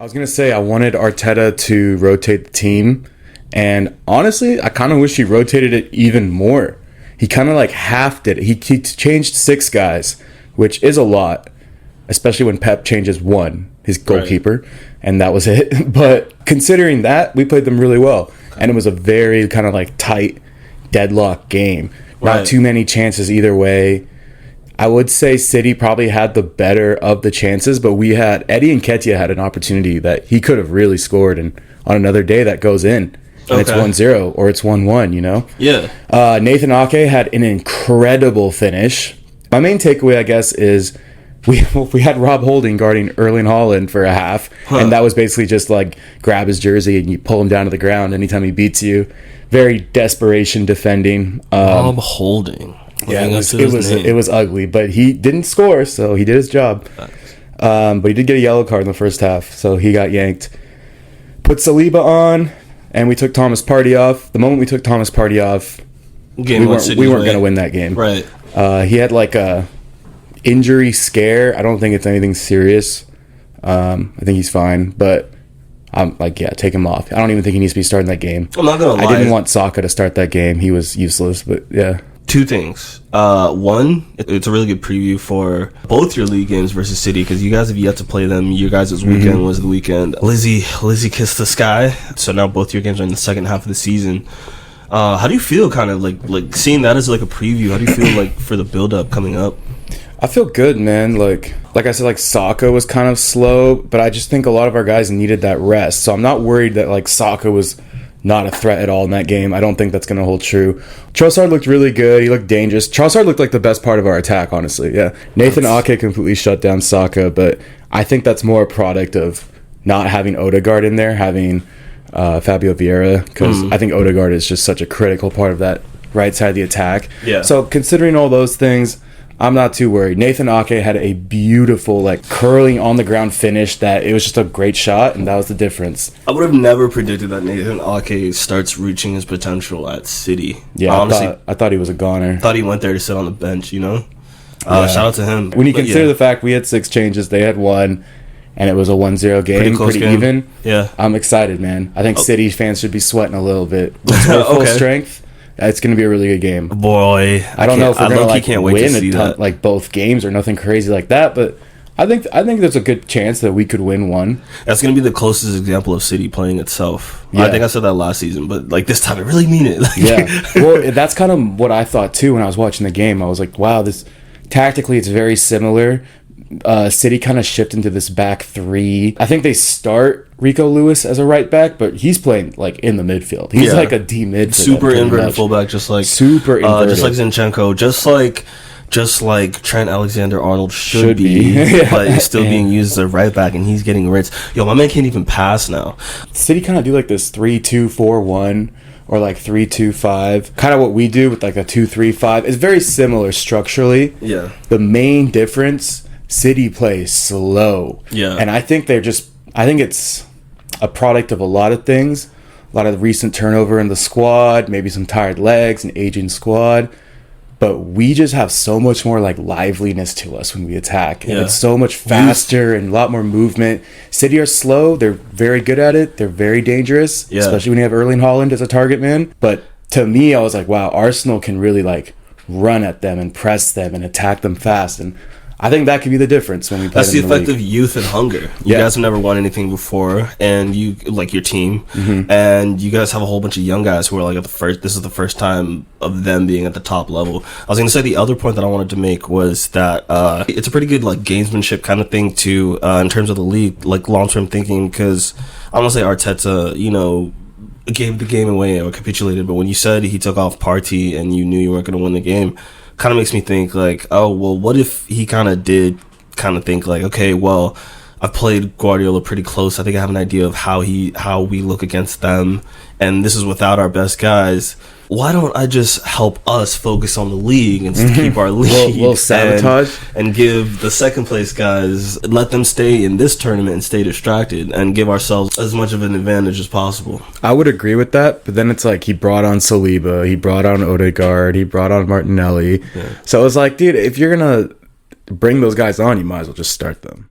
I was going to say I wanted Arteta to rotate the team, and honestly, I kind of wish he rotated it even more. He kind of like halved it. He changed 6 guys, which is a lot, especially when Pep changes one, his goalkeeper, and that was it. But considering that, we played them really well, and it was a very kind of like tight deadlock game. Not too many chances either way. I would say City probably had the better of the chances, but we had Eddie Nketiah had an opportunity that he could have really scored, and on another day that goes in, and it's 1-0 or it's 1-1, you know? Yeah. Nathan Ake had an incredible finish. My main takeaway, I guess, is we had Rob Holding guarding Erling Haaland for a half, and that was basically just like grab his jersey and you pull him down to the ground anytime he beats you. Very desperation defending. Rob Holding. Yeah, it was ugly, but he didn't score, so he did his job. But he did get a yellow card in the first half, so he got yanked. Put Saliba on, and we took Thomas Partey off. The moment we took Thomas Partey off, we weren't going to win that game. Right. He had like a injury scare. I don't think it's anything serious. I think he's fine, but I'm like, yeah, take him off. I don't even think he needs to be starting that game. I'm not going to lie. I didn't want Saka to start that game. He was useless, but yeah. 2 things. One, it's a really good preview for both your league games versus City, because you guys have yet to play them. Your guys' weekend was the weekend. Lizzie kissed the sky. So now both your games are in the second half of the season. How do you feel kind of like seeing that as like a preview? How do you feel like for the build-up coming up? I feel good, man. Like I said, like Saka was kind of slow, but I just think a lot of our guys needed that rest. So I'm not worried that like Saka was not a threat at all in that game. I don't think that's going to hold true. Trossard looked really good. He looked dangerous. Trossard looked like the best part of our attack, honestly. Yeah. Nathan Ake completely shut down Saka, but I think that's more a product of not having Odegaard in there, having Fabio Vieira, because I think Odegaard is just such a critical part of that right side of the attack. Yeah. So considering all those things, I'm not too worried. Nathan Ake had a beautiful, like, curling on the ground finish that it was just a great shot, and that was the difference. I would have never predicted that Nathan Ake starts reaching his potential at City. Yeah, honestly, I thought he was a goner. Thought he went there to sit on the bench, you know? Shout out to him. When you consider the fact we had 6 changes, they had 1, and it was a 1-0 game, pretty even. Yeah. I'm excited, man. I think City fans should be sweating a little bit. Full strength. It's going to be a really good game. Boy, I don't know if we're going to like win a ton, like both games or nothing crazy like that, but I think there's a good chance that we could win one. That's going to be the closest example of City playing itself. Yeah. I think I said that last season, but like this time I really mean it. Yeah. Well, that's kind of what I thought too when I was watching the game. I was like, wow, this tactically it's very similar. City kind of shift into this back 3. I think they start Rico Lewis as a right back, but he's playing like in the midfield. He's like a D mid, super inverted fullback, just like super inverted, just like Zinchenko, just like Trent Alexander-Arnold should be, but he's still being used as a right back, and he's getting rinsed. Yo, my man can't even pass now. City kind of do like this 3-2-4-1 or like 3-2-5, kind of what we do with like a 2-3-5. It's very similar structurally. Yeah. The main difference, City plays slow. Yeah. And I think it's a product of a lot of things. A lot of recent turnover in the squad, maybe some tired legs, an aging squad. But we just have so much more like liveliness to us when we attack. And it's so much faster and a lot more movement. City are slow. They're very good at it. They're very dangerous, especially when you have Erling Haaland as a target man. But to me, I was like, wow, Arsenal can really like run at them and press them and attack them fast. And I think that could be the difference when we play. That's the effect of youth and hunger. You guys have never won anything before, and you like your team, and you guys have a whole bunch of young guys who are like this is the first time of them being at the top level. I was going to say the other point that I wanted to make was that it's a pretty good like gamesmanship kind of thing too, in terms of the league, like long-term thinking, because I don't want to say Arteta, you know, gave the game away or capitulated, but when you said he took off Partey and you knew you weren't going to win the game, kind of makes me think like, oh, well, what if he kind of did kind of think like, okay, well, I've played Guardiola pretty close. I think I have an idea of how we look against them, and this is without our best guys. Why don't I just help us focus on the league and keep our lead? We'll sabotage and give the second place guys, let them stay in this tournament and stay distracted and give ourselves as much of an advantage as possible. I would agree with that, but then it's like he brought on Saliba, he brought on Odegaard, he brought on Martinelli. Yeah. So it was like, dude, if you're going to bring those guys on, you might as well just start them.